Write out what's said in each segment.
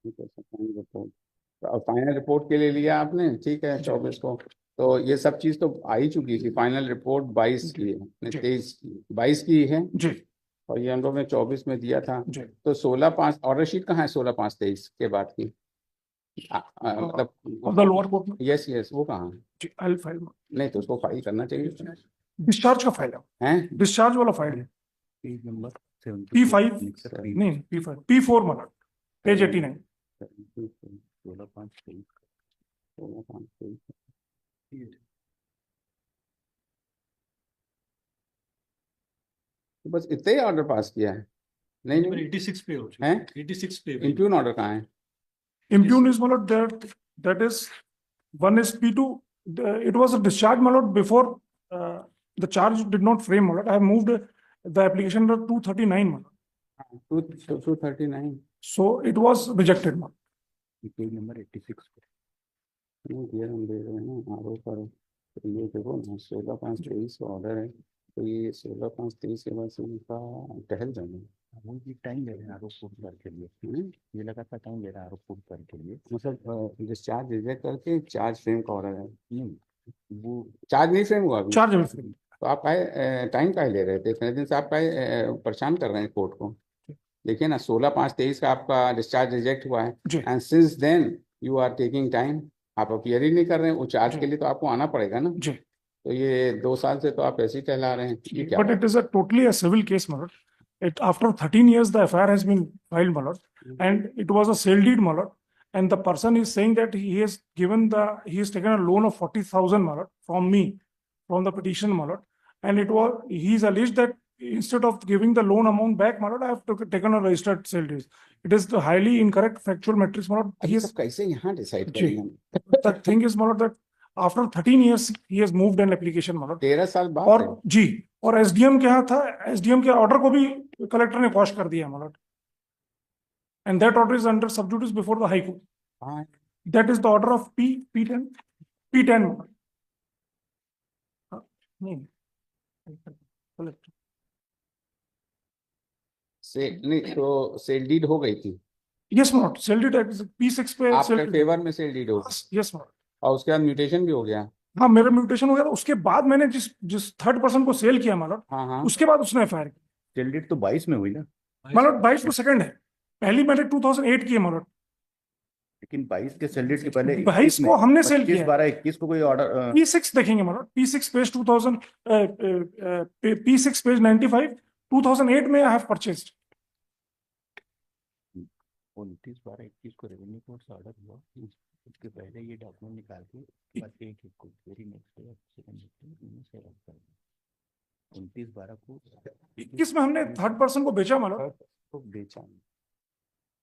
Final report, तो final report के लिए लिया आपने, ठीक है, 24 को। तो ये सब चीज तो आ ही चुकी थी। फाइनल रिपोर्ट 22 की है, 23 की, 22 की है जी और ये हम लोग ने 24 में दिया था। जी। तो 16/5 ऑर्डर शीट कहाँ है? 16/5/23 के बाद की ऑफ द लोअर कोर्ट में। यस यस, वो कहाँ है? जी, आई फाइल में। नहीं तो उसको फाइल करना चाहिए। डिस्चार्ज का फाइल है, हैं? डिस्चार्ज वाला फाइल है। पेज नंबर P5 नहीं, नहीं, P5 P4 मतलब पेज 89। 16/5/23 तो बस इतने ही ऑर्डर पास किया है? नहीं नंबर नहीं 86 पे हो चुका हैं? है, 86 पे इंप्यून ऑर्डर कहाँ है? Impune is मतलब that is one is P2. It was a discharge मतलब before the charge did not frame मतलब I have moved the application to 239 मतलब 239 so it was rejected मतलब। पेज नंबर 86 पे ये हम दे रहे हैं आरोप पर। तो ये देखो ना, 16/5/23 का ऑर्डर है, तो ये 16/5/23 के बाद से उनका टहल जाना। वो ये टाइम ले रहे हैं आरोप प्रूफ कर के लिए, ये लगातार टाइम ले रहा है आरोप प्रूफ कर के लिए। मतलब डिस्चार्ज रिजेक्ट करके चार्ज फ्रेम का ऑर्डर है, नहीं, वो चार्ज नहीं फ्रेम हुआ अभी। Charge frame. तो आप टाइम काहे ले रहे थे इतने दिन से? आप परेशान कर रहे हैं कोर्ट को। देखिए ना, 16/5/23 का आपका डिस्चार्ज रिजेक्ट हुआ है जी and since then you are taking time. आप अपीयर ही नहीं कर रहे हैं, वो चार्ज जी के लिए तो आपको आना पड़ेगा ना। जी। तो ये 2 साल से तो आप ऐसे ही टहला रहे हैं, ये क्या But बात it is a totally a civil case my lord. It after 13 years the FIR has been filed my lord, and it was a sale deed my lord, and the person is saying that he has taken a loan of 40,000 my lord from me, from the petition my lord, and he is alleged that instead of giving the loan amount back my lord, I have taken a registered sale deed. It is the highly incorrect factual matrix my lord. है? ये सब कैसे यहाँ decide जी। करेंगे हम? The thing is my lord that after 13 years he has moved an application my lord, 13 साल बाद और है। जी, और एसडीएम के यहाँ था, एसडीएम के ऑर्डर को भी कलेक्टर ने क्वॉश कर दिया मतलब, and that order is under sub judice before the high court. हाँ, that is the order of P10 मतलब। नहीं कलेक्टर से नहीं तो सेल डीड हो गई थी yes not sale deed P6 पे आपके फेवर में, सेल डीड हो गई यस नॉट। और उसके बाद म्यूटेशन भी हो गया। हाँ मेरा म्यूटेशन हो गया था, उसके बाद मैंने जिस जिस थर्ड पर्सन को सेल किया मतलब, हाँ हाँ, उसके बाद उसने FIR की सेल डेट तो 22 में हुई ना, मतलब 22 को सेकंड है, पहली मैंने 2008 की है मतलब, लेकिन 22 के सेल डेट के पहले 22 को हमने सेल किया 25/12/21 को कोई ऑर्डर P6 देखेंगे मतलब, P6 पेज 2000 P6 पेज 95 2008 में आई हैव परचेज्ड। 29/12/21 को रेवेन्यू कोर्ट से ऑर्डर हुआ, उसके पहले ये डॉक्यूमेंट निकाल के बस एक को वेरी नेक्स्ट डे सेकंड में से रख कर 29/12 को 21 में हमने थर्ड पर्सन को बेचा मतलब, तो बेचा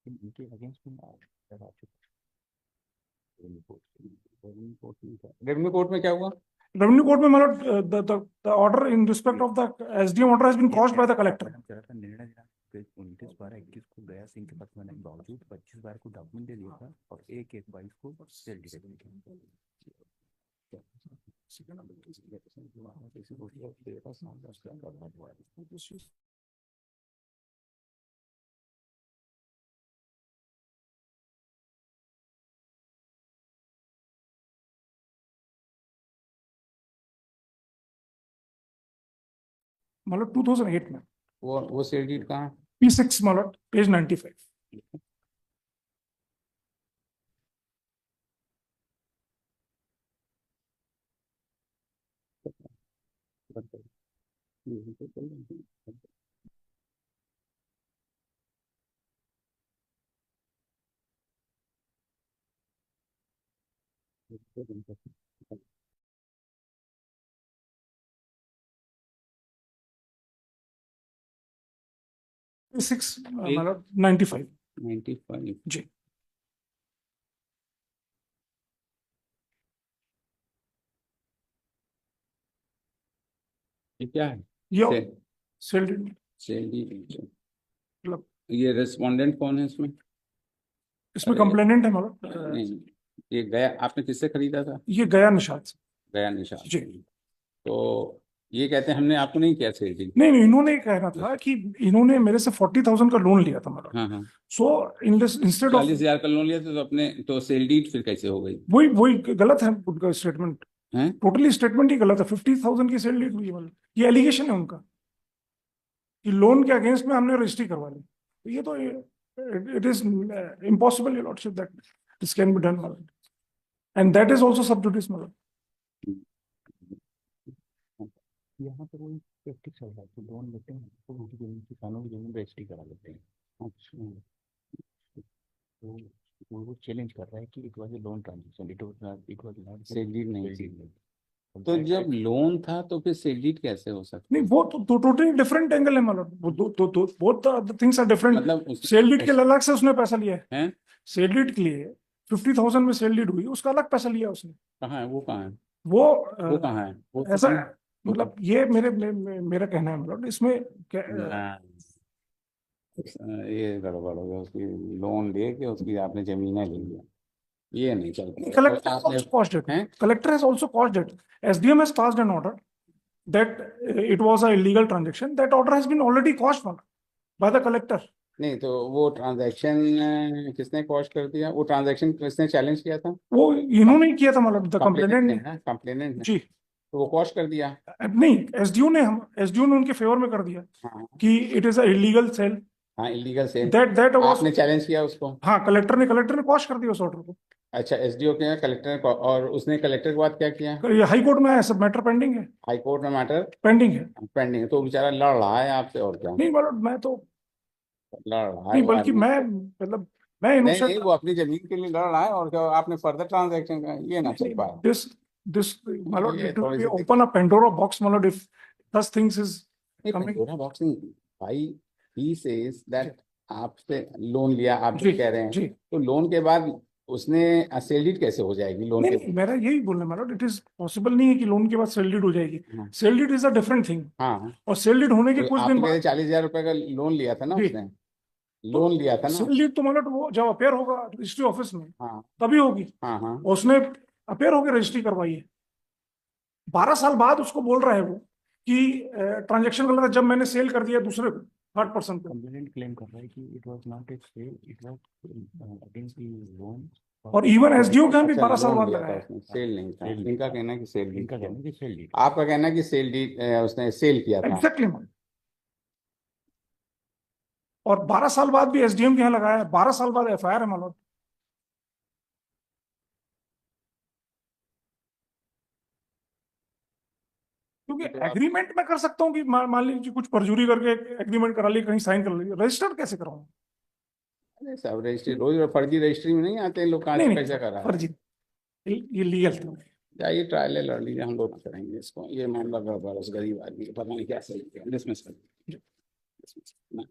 इनके अगेंस्ट में ऑर्डर आ चुका रेवेन्यू कोर्ट में क्या हुआ? रेवेन्यू कोर्ट में मतलब the order in respect of the SDM order has been caused by the collector. निर्णय दिया 29/12/21 को गया सिंह के पास मैंने बावजूद 25/12 को डॉक्यूमेंट दे दिया था और 1/1/22 को सेल डिटेक्ट किया। मतलब 2008 में वो सेल डीड कहाँ? P6 मतलब पेज 95। P6 मतलब 95 जी। ये क्या है? ये सेल डीड सेल डीड। मतलब, ये रेस्पोंडेंट कौन है इसमें? इसमें कंप्लेनेंट है मतलब, नहीं, ये गया, आपने किससे खरीदा था? ये गया निशाद से। गया निशाद। जी। तो ये कहते हैं हमने आपको नहीं किया सेल डीड। नहीं नहीं, इन्होंने कहना था कि इन्होंने मेरे से 40,000 का लोन लिया था मतलब। हाँ हाँ, सो इंस्टेड ऑफ 40,000 का लोन लिया था तो अपने तो सेल डीड फिर कैसे हो गई? वही वही गलत है उनका स्टेटमेंट, हैं? टोटली स्टेटमेंट ही गलत है। 50,000 की सैलरी हुई है मतलब, ये एलिगेशन है उनका कि लोन के अगेंस्ट में हमने रजिस्ट्री करवा ली। तो ये तो it is impossible your lordship that this can be done मतलब, एंड दैट इज आल्सो सब जुडिस मतलब। यहाँ पर वही प्रैक्टिस चल रहा है, तो लोन लेते हैं तो उनकी जमीन, किसानों की जमीन रजिस्ट्री करा लेते हैं। अच्छा, तो वो चैलेंज कर रहा है कि it was a loan transaction, it was not sale deed नहीं थी। तो तो जब लोन था तो फिर सेल डीड कैसे हो सकता नहीं है? वो तो टोटली डिफरेंट एंगल है मतलब, वो दो both the things are different. मतलब सेल डीड के अलग से उसने पैसा लिया है, हैं? सेल डीड के लिए 50,000 में सेल डीड हुई, उसका अलग पैसा लिया उसने। कहाँ है वो, कहाँ है वो वो, कहाँ है वो तो ऐसा नहीं- मतलब, ये मेरा कहना है मतलब इसमें ना, ये गड़बड़ हो गया, उसकी लोन लेके उसकी आपने जमीनें ले लिया, ये नहीं चलता। तो collector has आपने also caused it. हैं? Collector has also caused it. SDM has passed an order that it was an illegal transaction. That order has been already caused by the collector. नहीं तो वो ट्रांजैक्शन किसने cause कर दिया? वो transaction किसने challenge किया था? वो इन्होंने ही किया था मतलब, द कंप्लेनेंट ने कंप्लेनेंट। ना, कंप्लेनेंट ने जी तो वो कॉज कर दिया। नहीं, एसडीओ ने उनके फेवर में कर दिया हाँ कि it is a illegal sale. हाँ, इलीगल सेल। दैट वाज, आपने चैलेंज किया उसको? हाँ कलेक्टर ने कॉश कर दिया उस ऑर्डर को। अच्छा, एसडीओ के कलेक्टर ने और उसने कलेक्टर के बाद क्या किया? ये हाई कोर्ट में है, सब मैटर पेंडिंग है, हाई कोर्ट में मैटर पेंडिंग है। पेंडिंग है, तो बेचारा लड़ रहा है आपसे, और क्या नहीं मतलब मैं तो लड़ रहा है नहीं, वो बल्कि आदमी। मैं मतलब मैं नहीं इनोसेंट। नहीं, वो अपनी जमीन के लिए लड़ रहा है, और क्या आपने फर्दर ट्रांजैक्शन का ये ना चल पाया। this this मतलब ये it will थोड़ी be सी open a Pandora box मतलब if such things is नहीं, coming। पंडोरा बॉक्स नहीं भाई। ही सेज दैट आपसे लोन लिया, आप जी जो कह रहे हैं, जी तो लोन के बाद उसने सेल डीड कैसे हो जाएगी लोन नहीं के नहीं, मेरा यही बोलना मतलब, इट इज पॉसिबल नहीं है कि लोन के बाद सेल डीड हो जाएगी। बाद? Sale deed is a different thing, हाँ, और सेल डीड होने के तो कुछ आप दिन तो कहते बाद 40,000 रुपए का लोन लिया था ना जी, उसने, तो लोन लिया था ना। सेल डीड तो मतलब वो जब अपेयर होगा रजिस्ट्री ऑफिस में हाँ तभी होगी। हाँ हाँ, और उसने अपेयर होकर रजिस्ट्री करवाई है, 12 साल बाद उसको बोल रहा है वो कि ट्रांजेक्शन गलत है, जब मैंने सेल कर दिया दूसरे को 3rd पर्सन को। कंप्लेनेंट क्लेम कर रहा है कि it was not a sale, it was against the loan. और इवन एसडीओ का भी अच्छा 12 साल लोन बाद लिया लगाया था है। उसने, सेल नहीं था। सेल इनका कहना है कि सेल डीड इनका किया। कहना है कि सेल डीड। आपका कहना है कि सेल डीड उसने सेल किया था। एग्जैक्टली। और 12 साल बाद भी एसडीएम के यहाँ लगाया है, 12 साल बाद एफआईआर है मतलब। क्योंकि तो आप एग्रीमेंट मैं कर सकता हूँ कि मान लीजिए कुछ परजुरी करके एग्रीमेंट करा ली, कहीं साइन कर ली, रजिस्टर कैसे कराऊं? अरे सब रजिस्ट्री रोज फर्जी रजिस्ट्री में नहीं आते हैं लोग, कहाँ नहीं से नहीं पैसा करा रहे हैं। फर्जी, ये लीगल था। जाइए ट्रायल लड़ लीजिए, हम लोग करेंगे इसको। ये मामला गड़बड़, उस गरीब आदमी को पता नहीं क्या सही किया, डिसमिस कर दीजिए। Dismiss।